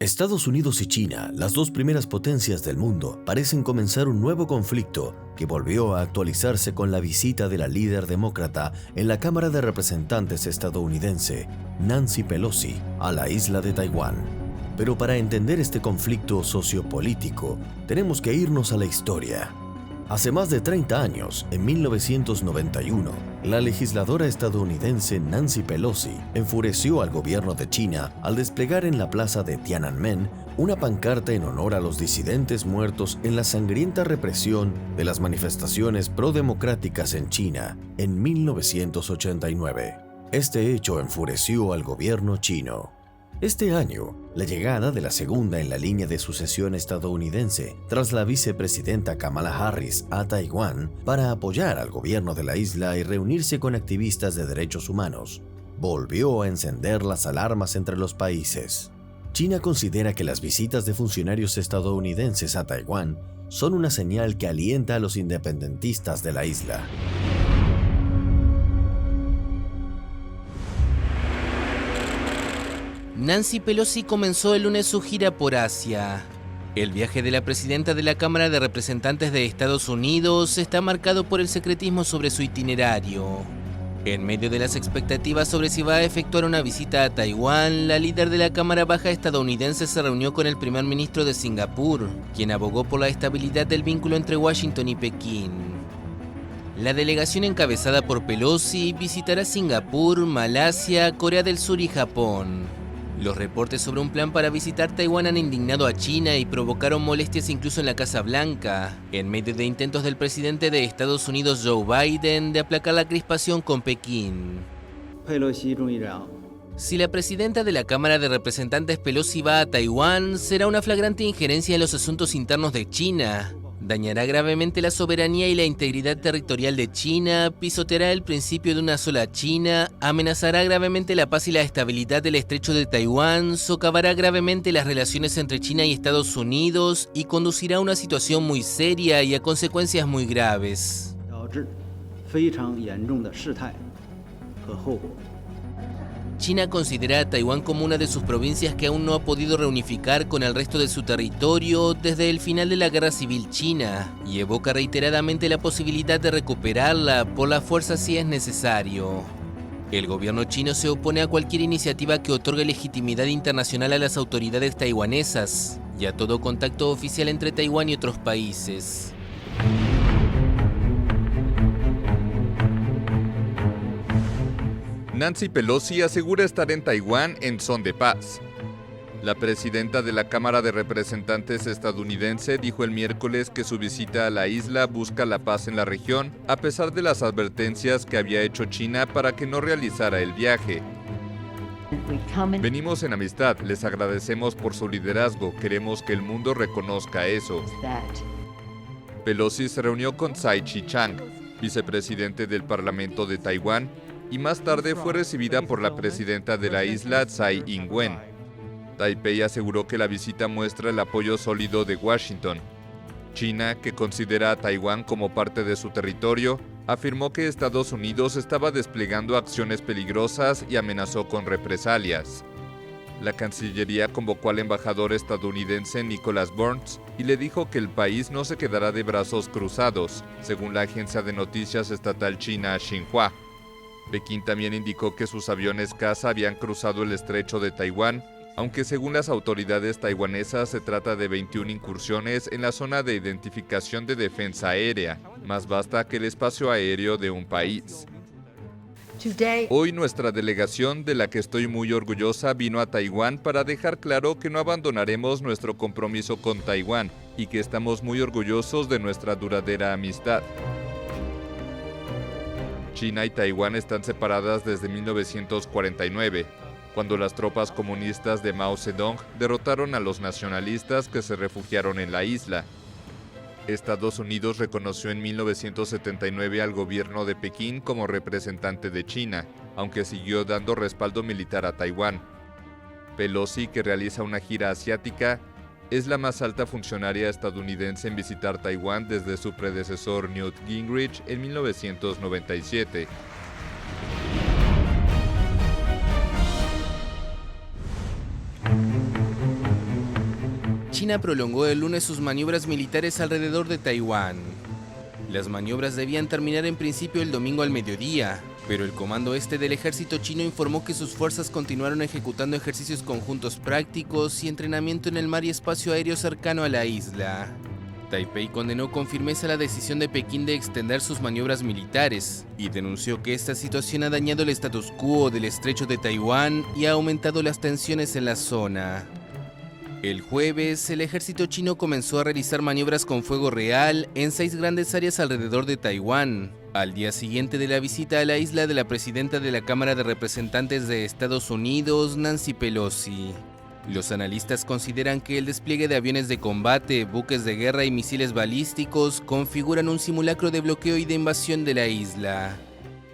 Estados Unidos y China, las dos primeras potencias del mundo, parecen comenzar un nuevo conflicto que volvió a actualizarse con la visita de la líder demócrata en la Cámara de Representantes estadounidense, Nancy Pelosi, a la isla de Taiwán. Pero para entender este conflicto sociopolítico, tenemos que irnos a la historia. Hace más de 30 años, en 1991, la legisladora estadounidense Nancy Pelosi enfureció al gobierno de China al desplegar en la plaza de Tiananmen una pancarta en honor a los disidentes muertos en la sangrienta represión de las manifestaciones prodemocráticas en China en 1989. Este hecho enfureció al gobierno chino. Este año, la llegada de la segunda en la línea de sucesión estadounidense tras la vicepresidenta Kamala Harris a Taiwán para apoyar al gobierno de la isla y reunirse con activistas de derechos humanos, volvió a encender las alarmas entre los países. China considera que las visitas de funcionarios estadounidenses a Taiwán son una señal que alienta a los independentistas de la isla. Nancy Pelosi comenzó el lunes su gira por Asia. El viaje de la presidenta de la Cámara de Representantes de Estados Unidos está marcado por el secretismo sobre su itinerario. En medio de las expectativas sobre si va a efectuar una visita a Taiwán, la líder de la Cámara Baja estadounidense se reunió con el primer ministro de Singapur, quien abogó por la estabilidad del vínculo entre Washington y Pekín. La delegación encabezada por Pelosi visitará Singapur, Malasia, Corea del Sur y Japón. Los reportes sobre un plan para visitar Taiwán han indignado a China y provocaron molestias incluso en la Casa Blanca, en medio de intentos del presidente de Estados Unidos Joe Biden de aplacar la crispación con Pekín. Si la presidenta de la Cámara de Representantes Pelosi va a Taiwán, será una flagrante injerencia en los asuntos internos de China. Dañará gravemente la soberanía y la integridad territorial de China, pisoteará el principio de una sola China, amenazará gravemente la paz y la estabilidad del estrecho de Taiwán, socavará gravemente las relaciones entre China y Estados Unidos y conducirá a una situación muy seria y a consecuencias muy graves. China considera a Taiwán como una de sus provincias que aún no ha podido reunificar con el resto de su territorio desde el final de la Guerra Civil China y evoca reiteradamente la posibilidad de recuperarla por la fuerza si es necesario. El gobierno chino se opone a cualquier iniciativa que otorgue legitimidad internacional a las autoridades taiwanesas y a todo contacto oficial entre Taiwán y otros países. Nancy Pelosi asegura estar en Taiwán en son de paz. La presidenta de la Cámara de Representantes estadounidense dijo el miércoles que su visita a la isla busca la paz en la región, a pesar de las advertencias que había hecho China para que no realizara el viaje. Venimos en amistad, les agradecemos por su liderazgo, queremos que el mundo reconozca eso. Pelosi se reunió con Tsai Chi-chang, vicepresidente del Parlamento de Taiwán, y más tarde fue recibida por la presidenta de la isla, Tsai Ing-wen. Taipei aseguró que la visita muestra el apoyo sólido de Washington. China, que considera a Taiwán como parte de su territorio, afirmó que Estados Unidos estaba desplegando acciones peligrosas y amenazó con represalias. La Cancillería convocó al embajador estadounidense Nicholas Burns y le dijo que el país no se quedará de brazos cruzados, según la agencia de noticias estatal china Xinhua. Pekín también indicó que sus aviones caza habían cruzado el estrecho de Taiwán, aunque según las autoridades taiwanesas se trata de 21 incursiones en la zona de identificación de defensa aérea, más vasta que el espacio aéreo de un país. Hoy nuestra delegación, de la que estoy muy orgullosa, vino a Taiwán para dejar claro que no abandonaremos nuestro compromiso con Taiwán y que estamos muy orgullosos de nuestra duradera amistad. China y Taiwán están separadas desde 1949, cuando las tropas comunistas de Mao Zedong derrotaron a los nacionalistas que se refugiaron en la isla. Estados Unidos reconoció en 1979 al gobierno de Pekín como representante de China, aunque siguió dando respaldo militar a Taiwán. Pelosi, que realiza una gira asiática, es la más alta funcionaria estadounidense en visitar Taiwán desde su predecesor Newt Gingrich en 1997. China prolongó el lunes sus maniobras militares alrededor de Taiwán. Las maniobras debían terminar en principio el domingo al mediodía, pero el Comando Este del ejército chino informó que sus fuerzas continuaron ejecutando ejercicios conjuntos prácticos y entrenamiento en el mar y espacio aéreo cercano a la isla. Taipei condenó con firmeza la decisión de Pekín de extender sus maniobras militares y denunció que esta situación ha dañado el status quo del estrecho de Taiwán y ha aumentado las tensiones en la zona. El jueves, el ejército chino comenzó a realizar maniobras con fuego real en 6 grandes áreas alrededor de Taiwán, al día siguiente de la visita a la isla de la presidenta de la Cámara de Representantes de Estados Unidos, Nancy Pelosi. Los analistas consideran que el despliegue de aviones de combate, buques de guerra y misiles balísticos configuran un simulacro de bloqueo y de invasión de la isla.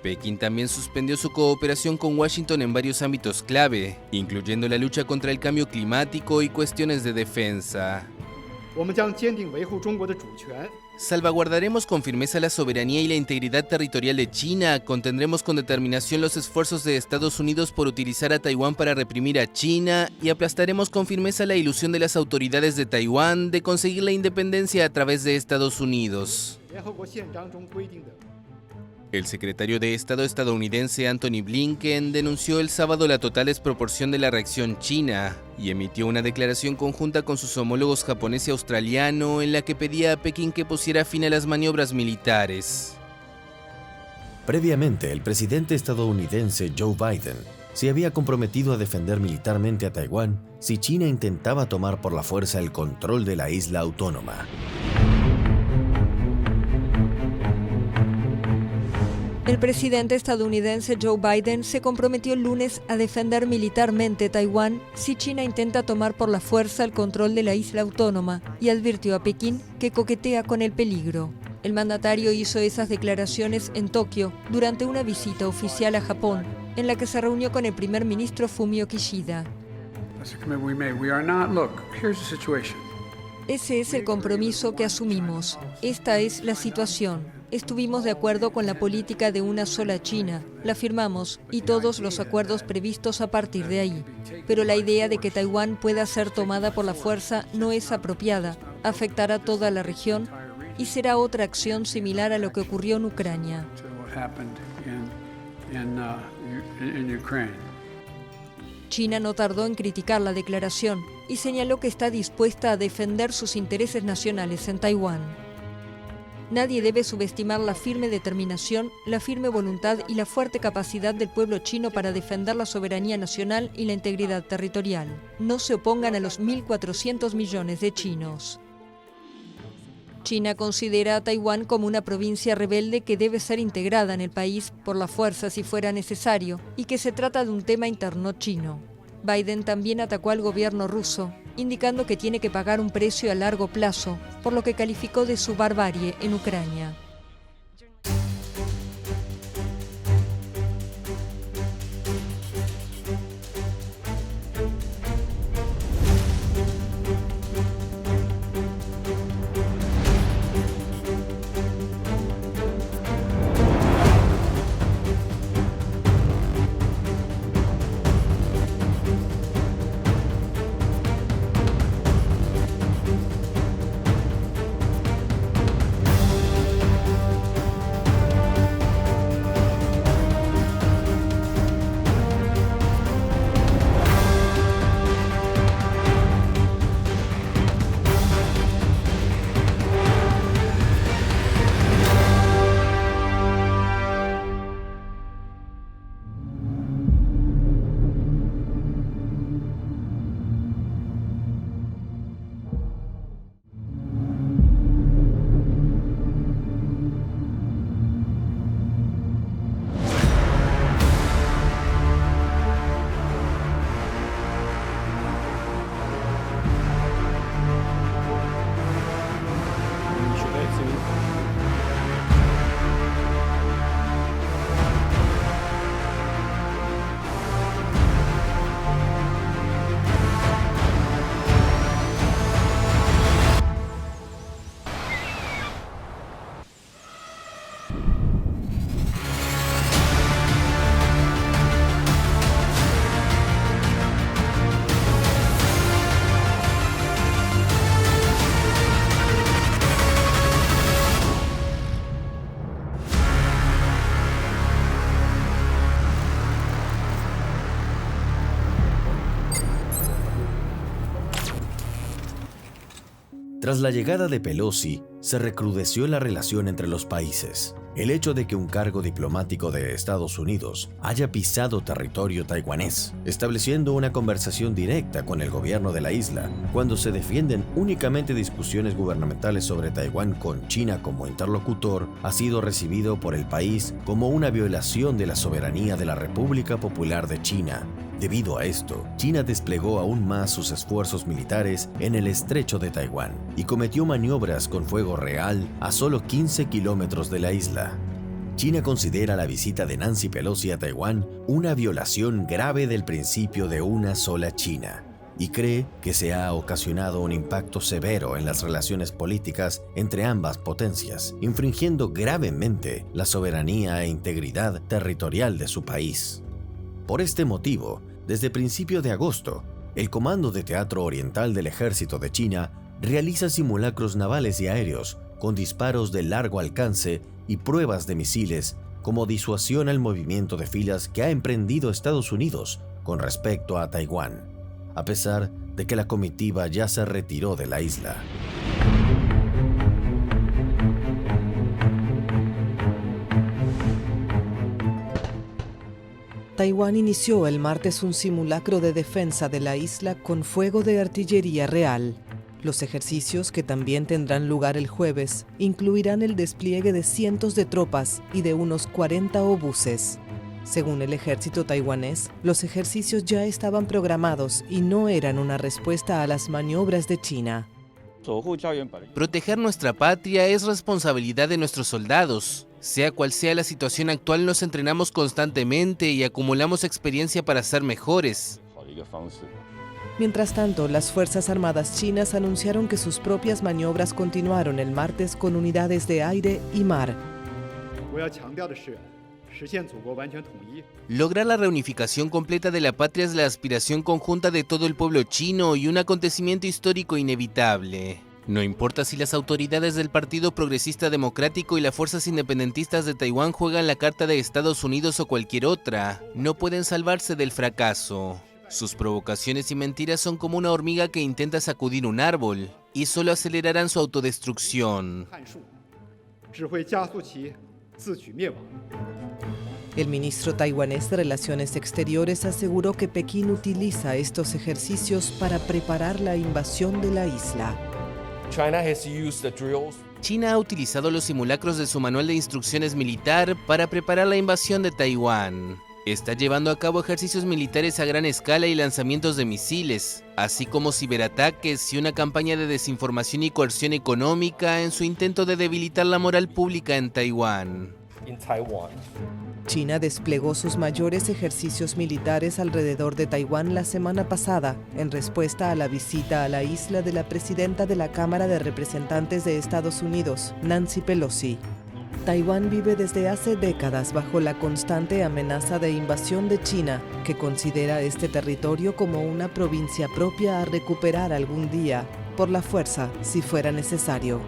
Pekín también suspendió su cooperación con Washington en varios ámbitos clave, incluyendo la lucha contra el cambio climático y cuestiones de defensa. Salvaguardaremos con firmeza la soberanía y la integridad territorial de China, contendremos con determinación los esfuerzos de Estados Unidos por utilizar a Taiwán para reprimir a China y aplastaremos con firmeza la ilusión de las autoridades de Taiwán de conseguir la independencia a través de Estados Unidos. El secretario de Estado estadounidense Antony Blinken denunció el sábado la total desproporción de la reacción china y emitió una declaración conjunta con sus homólogos japonés y australiano en la que pedía a Pekín que pusiera fin a las maniobras militares. Previamente, el presidente estadounidense Joe Biden se había comprometido a defender militarmente a Taiwán si China intentaba tomar por la fuerza el control de la isla autónoma. El presidente estadounidense Joe Biden se comprometió el lunes a defender militarmente Taiwán si China intenta tomar por la fuerza el control de la isla autónoma y advirtió a Pekín que coquetea con el peligro. El mandatario hizo esas declaraciones en Tokio durante una visita oficial a Japón, en la que se reunió con el primer ministro Fumio Kishida. Ese es el compromiso que asumimos. Esta es la situación. Estuvimos de acuerdo con la política de una sola China, la firmamos y todos los acuerdos previstos a partir de ahí. Pero la idea de que Taiwán pueda ser tomada por la fuerza no es apropiada, afectará a toda la región y será otra acción similar a lo que ocurrió en Ucrania. China no tardó en criticar la declaración y señaló que está dispuesta a defender sus intereses nacionales en Taiwán. Nadie debe subestimar la firme determinación, la firme voluntad y la fuerte capacidad del pueblo chino para defender la soberanía nacional y la integridad territorial. No se opongan a los 1.400 millones de chinos. China considera a Taiwán como una provincia rebelde que debe ser integrada en el país por la fuerza si fuera necesario y que se trata de un tema interno chino. Biden también atacó al gobierno ruso, indicando que tiene que pagar un precio a largo plazo, por lo que calificó de su barbarie en Ucrania. Tras la llegada de Pelosi, se recrudeció la relación entre los países. El hecho de que un cargo diplomático de Estados Unidos haya pisado territorio taiwanés, estableciendo una conversación directa con el gobierno de la isla, cuando se defienden únicamente discusiones gubernamentales sobre Taiwán con China como interlocutor, ha sido recibido por el país como una violación de la soberanía de la República Popular de China. Debido a esto, China desplegó aún más sus esfuerzos militares en el estrecho de Taiwán y cometió maniobras con fuego real a solo 15 kilómetros de la isla. China considera la visita de Nancy Pelosi a Taiwán una violación grave del principio de una sola China y cree que se ha ocasionado un impacto severo en las relaciones políticas entre ambas potencias, infringiendo gravemente la soberanía e integridad territorial de su país. Por este motivo, desde principios de agosto, el Comando de Teatro Oriental del Ejército de China realiza simulacros navales y aéreos con disparos de largo alcance y pruebas de misiles como disuasión al movimiento de filas que ha emprendido Estados Unidos con respecto a Taiwán, a pesar de que la comitiva ya se retiró de la isla. Taiwán inició el martes un simulacro de defensa de la isla con fuego de artillería real. Los ejercicios, que también tendrán lugar el jueves, incluirán el despliegue de cientos de tropas y de unos 40 obuses. Según el ejército taiwanés, los ejercicios ya estaban programados y no eran una respuesta a las maniobras de China. Proteger nuestra patria es responsabilidad de nuestros soldados. Sea cual sea la situación actual, nos entrenamos constantemente y acumulamos experiencia para ser mejores. Mientras tanto, las Fuerzas Armadas chinas anunciaron que sus propias maniobras continuaron el martes con unidades de aire y mar. Lograr la reunificación completa de la patria es la aspiración conjunta de todo el pueblo chino y un acontecimiento histórico inevitable. No importa si las autoridades del Partido Progresista Democrático y las fuerzas independentistas de Taiwán juegan la carta de Estados Unidos o cualquier otra, no pueden salvarse del fracaso. Sus provocaciones y mentiras son como una hormiga que intenta sacudir un árbol, y solo acelerarán su autodestrucción. El ministro taiwanés de Relaciones Exteriores aseguró que Pekín utiliza estos ejercicios para preparar la invasión de la isla. China ha utilizado los simulacros de su manual de instrucciones militar para preparar la invasión de Taiwán. Está llevando a cabo ejercicios militares a gran escala y lanzamientos de misiles, así como ciberataques y una campaña de desinformación y coerción económica en su intento de debilitar la moral pública en Taiwán. China desplegó sus mayores ejercicios militares alrededor de Taiwán la semana pasada, en respuesta a la visita a la isla de la presidenta de la Cámara de Representantes de Estados Unidos, Nancy Pelosi. Taiwán vive desde hace décadas bajo la constante amenaza de invasión de China, que considera este territorio como una provincia propia a recuperar algún día, por la fuerza, si fuera necesario.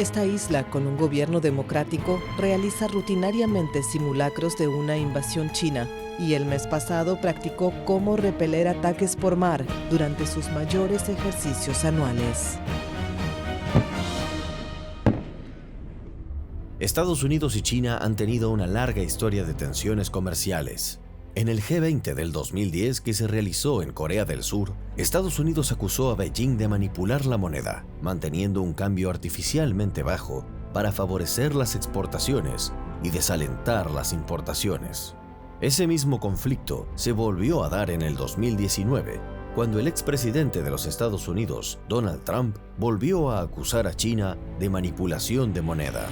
Esta isla, con un gobierno democrático, realiza rutinariamente simulacros de una invasión china y el mes pasado practicó cómo repeler ataques por mar durante sus mayores ejercicios anuales. Estados Unidos y China han tenido una larga historia de tensiones comerciales. En el G20 del 2010 que se realizó en Corea del Sur, Estados Unidos acusó a Beijing de manipular la moneda, manteniendo un cambio artificialmente bajo para favorecer las exportaciones y desalentar las importaciones. Ese mismo conflicto se volvió a dar en el 2019, cuando el expresidente de los Estados Unidos, Donald Trump, volvió a acusar a China de manipulación de moneda.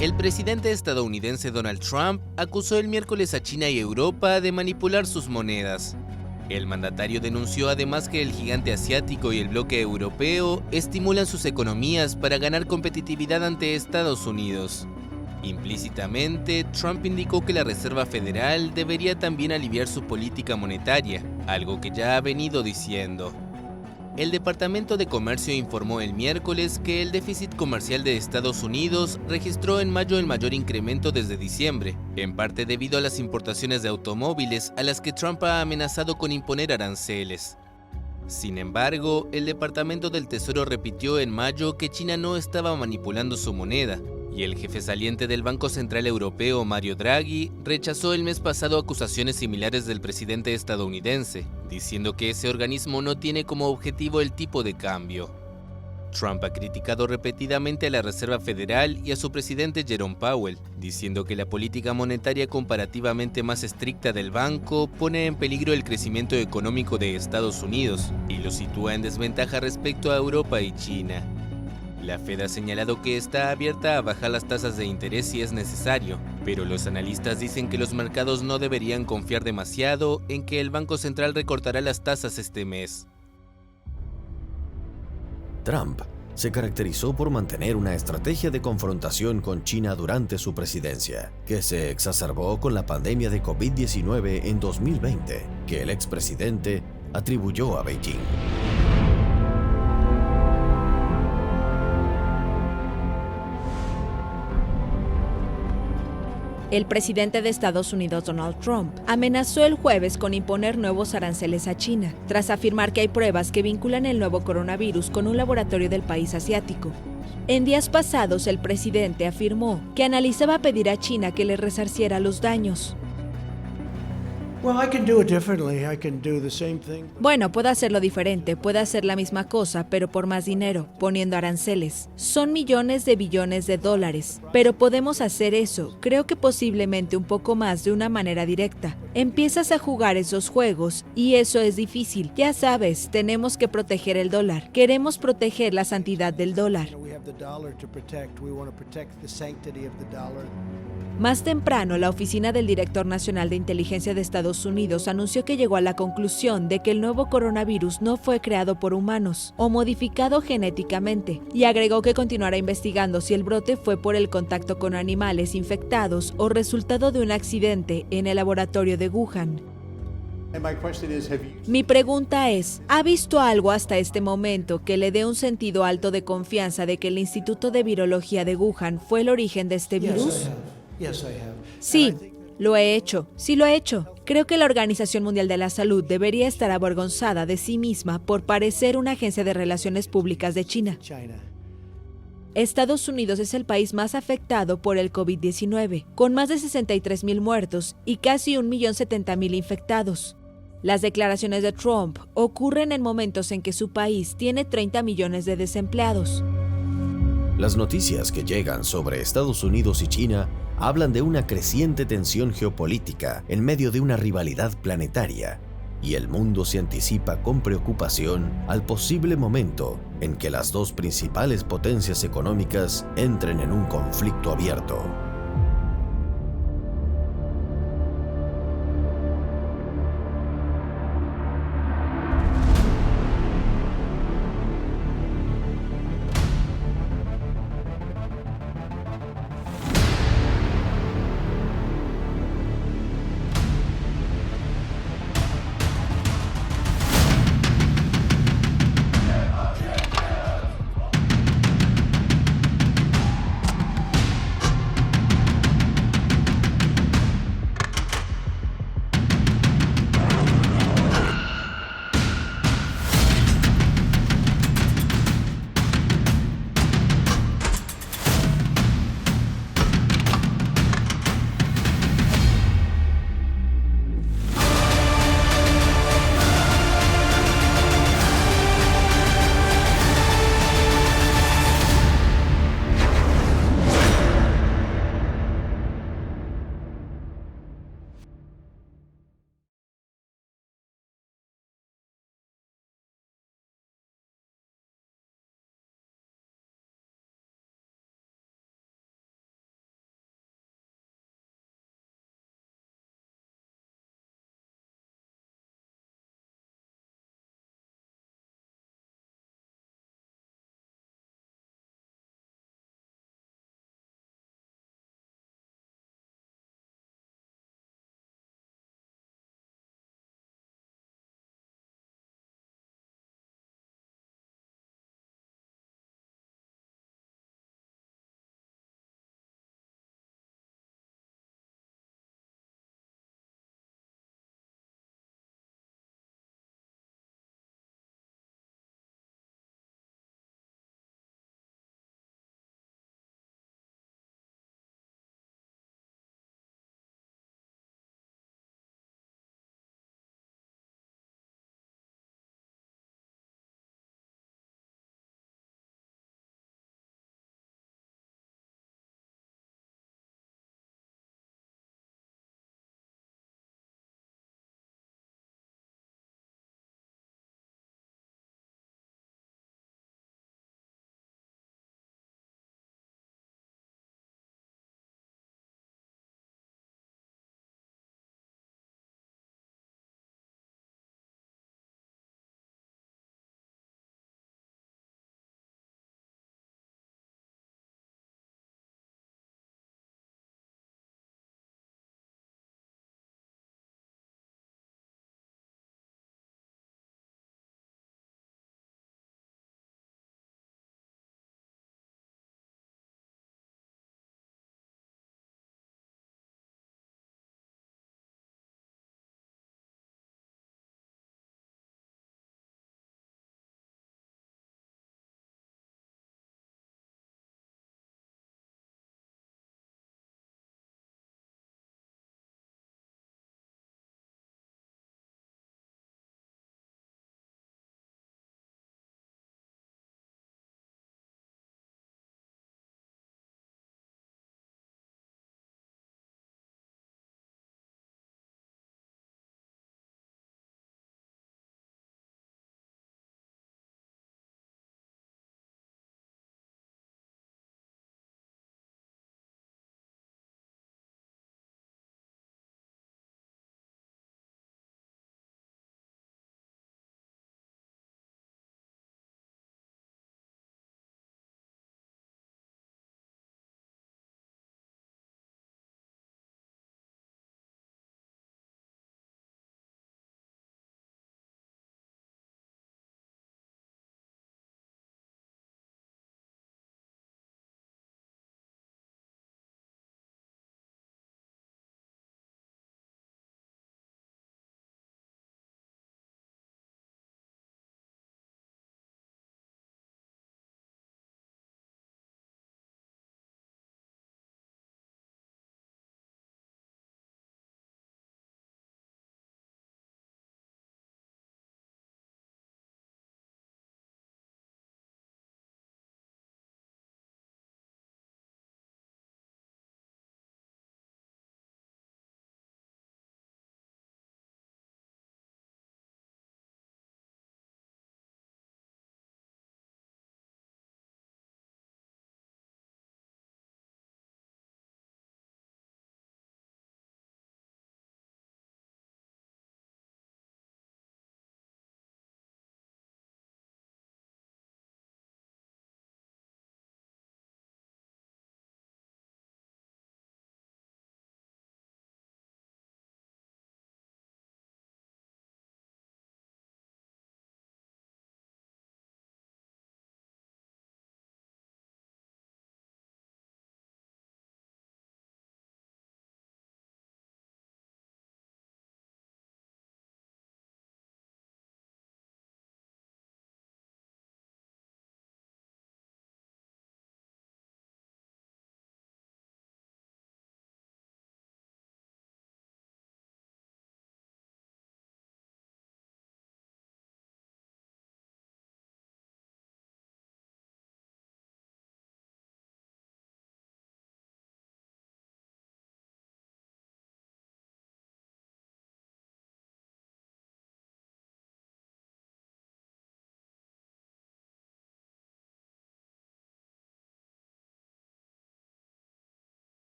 El presidente estadounidense Donald Trump acusó el miércoles a China y Europa de manipular sus monedas. El mandatario denunció además que el gigante asiático y el bloque europeo estimulan sus economías para ganar competitividad ante Estados Unidos. Implícitamente, Trump indicó que la Reserva Federal debería también aliviar su política monetaria, algo que ya ha venido diciendo. el Departamento de Comercio informó el miércoles que el déficit comercial de Estados Unidos registró en mayo el mayor incremento desde diciembre, en parte debido a las importaciones de automóviles a las que Trump ha amenazado con imponer aranceles. Sin embargo, el Departamento del Tesoro repitió en mayo que China no estaba manipulando su moneda, y el jefe saliente del Banco Central Europeo, Mario Draghi, rechazó el mes pasado acusaciones similares del presidente estadounidense, diciendo que ese organismo no tiene como objetivo el tipo de cambio. Trump ha criticado repetidamente a la Reserva Federal y a su presidente Jerome Powell, diciendo que la política monetaria comparativamente más estricta del banco pone en peligro el crecimiento económico de Estados Unidos y lo sitúa en desventaja respecto a Europa y China. La Fed ha señalado que está abierta a bajar las tasas de interés si es necesario, pero los analistas dicen que los mercados no deberían confiar demasiado en que el Banco Central recortará las tasas este mes. Trump se caracterizó por mantener una estrategia de confrontación con China durante su presidencia, que se exacerbó con la pandemia de COVID-19 en 2020, que el expresidente atribuyó a Beijing. El presidente de Estados Unidos, Donald Trump, amenazó el jueves con imponer nuevos aranceles a China, tras afirmar que hay pruebas que vinculan el nuevo coronavirus con un laboratorio del país asiático. En días pasados, el presidente afirmó que analizaba pedir a China que le resarciera los daños. Bueno, puedo hacerlo diferente, puedo hacer la misma cosa, pero por más dinero, poniendo aranceles. Son millones de billones de dólares, pero podemos hacer eso, creo que posiblemente un poco más de una manera directa. Empiezas a jugar esos juegos y eso es difícil. Ya sabes, tenemos que proteger el dólar, queremos proteger la santidad del dólar. Más temprano, la Oficina del Director Nacional de Inteligencia de Estados Unidos anunció que llegó a la conclusión de que el nuevo coronavirus no fue creado por humanos o modificado genéticamente, y agregó que continuará investigando si el brote fue por el contacto con animales infectados o resultado de un accidente en el laboratorio de Wuhan. Mi pregunta es, ¿ha visto algo hasta este momento que le dé un sentido alto de confianza de que el Instituto de Virología de Wuhan fue el origen de este virus? Sí, lo he hecho. Sí lo he hecho. Creo que la Organización Mundial de la Salud debería estar avergonzada de sí misma por parecer una agencia de relaciones públicas de China. Estados Unidos es el país más afectado por el COVID-19, con más de 63,000 muertos y casi 1,070,000 infectados. Las declaraciones de Trump ocurren en momentos en que su país tiene 30 millones de desempleados. Las noticias que llegan sobre Estados Unidos y China hablan de una creciente tensión geopolítica en medio de una rivalidad planetaria, y el mundo se anticipa con preocupación al posible momento en que las dos principales potencias económicas entren en un conflicto abierto.